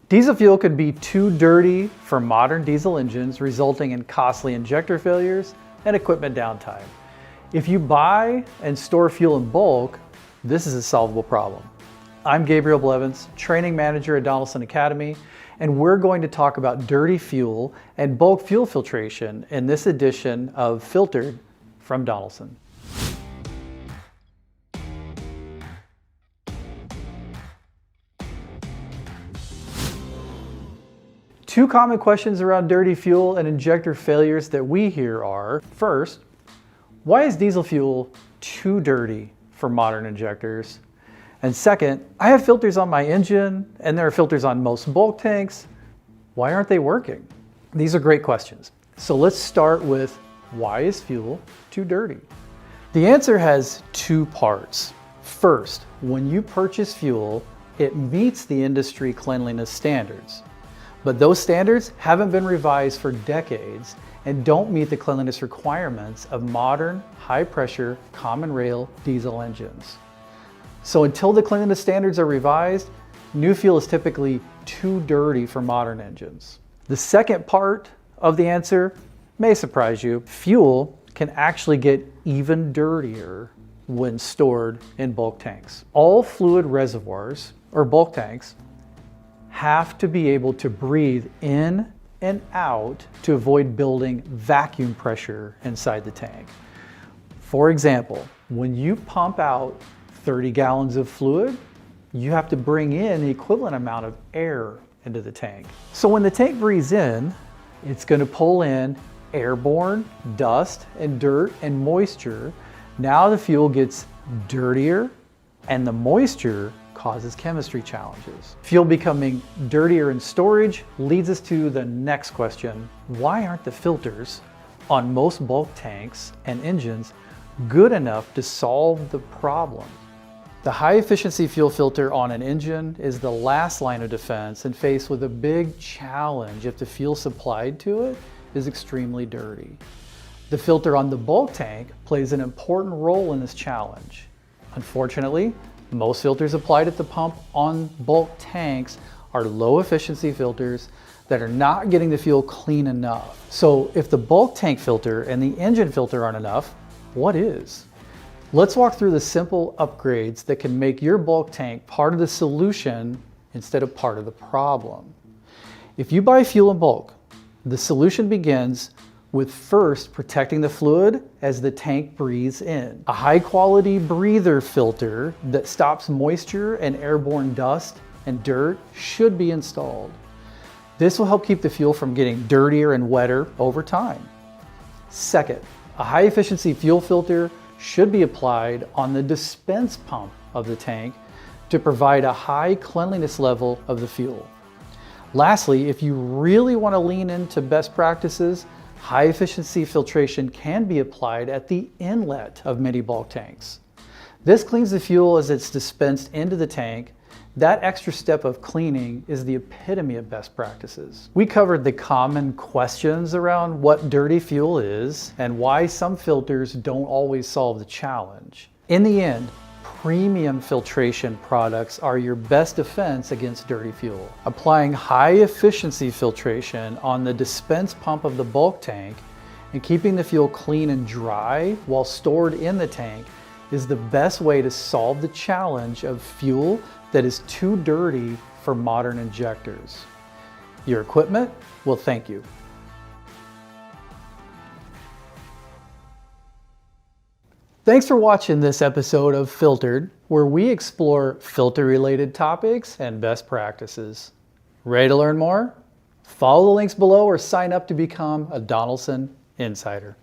Diesel fuel could be too dirty for modern diesel engines, resulting in costly injector failures and equipment downtime. If you buy and store fuel in bulk, this is a solvable problem. I'm Gabriel Blevins, training manager at Donaldson Academy, and we're going to talk about dirty fuel and bulk fuel filtration in this edition of Filtered from Donaldson. Two common questions around dirty fuel and injector failures that we hear are, first, why is diesel fuel too dirty for modern injectors? And second, I have filters on my engine and there are filters on most bulk tanks. Why aren't they working? These are great questions. So let's start with, why is fuel too dirty? The answer has two parts. First, when you purchase fuel, it meets the industry cleanliness standards. But those standards haven't been revised for decades and don't meet the cleanliness requirements of modern, high-pressure, common rail diesel engines. So until the cleanliness standards are revised, new fuel is typically too dirty for modern engines. The second part of the answer may surprise you. Fuel can actually get even dirtier when stored in bulk tanks. All fluid reservoirs, or bulk tanks, have to be able to breathe in and out to avoid building vacuum pressure inside the tank. For example, when you pump out 30 gallons of fluid, you have to bring in the equivalent amount of air into the tank. So when the tank breathes in, it's going to pull in airborne dust and dirt and moisture. Now the fuel gets dirtier and the moisture causes chemistry challenges. Fuel becoming dirtier in storage leads us to the next question. Why aren't the filters on most bulk tanks and engines good enough to solve the problem? The high efficiency fuel filter on an engine is the last line of defense and faced with a big challenge if the fuel supplied to it is extremely dirty. The filter on the bulk tank plays an important role in this challenge. Unfortunately, most filters applied at the pump on bulk tanks are low efficiency filters that are not getting the fuel clean enough. So if the bulk tank filter and the engine filter aren't enough, what is? Let's walk through the simple upgrades that can make your bulk tank part of the solution instead of part of the problem. If you buy fuel in bulk, the solution begins with first protecting the fluid as the tank breathes in. A high quality breather filter that stops moisture and airborne dust and dirt should be installed. This will help keep the fuel from getting dirtier and wetter over time. Second, a high efficiency fuel filter should be applied on the dispense pump of the tank to provide a high cleanliness level of the fuel. Lastly, if you really want to lean into best practices, high efficiency filtration can be applied at the inlet of many bulk tanks. This cleans the fuel as it's dispensed into the tank. That extra step of cleaning is the epitome of best practices. We covered the common questions around what dirty fuel is and why some filters don't always solve the challenge. In the end, premium filtration products are your best defense against dirty fuel. Applying high efficiency filtration on the dispense pump of the bulk tank and keeping the fuel clean and dry while stored in the tank is the best way to solve the challenge of fuel that is too dirty for modern injectors. Your equipment will thank you. Thanks for watching this episode of Filtered, where we explore filter-related topics and best practices. Ready to learn more? Follow the links below or sign up to become a Donaldson Insider.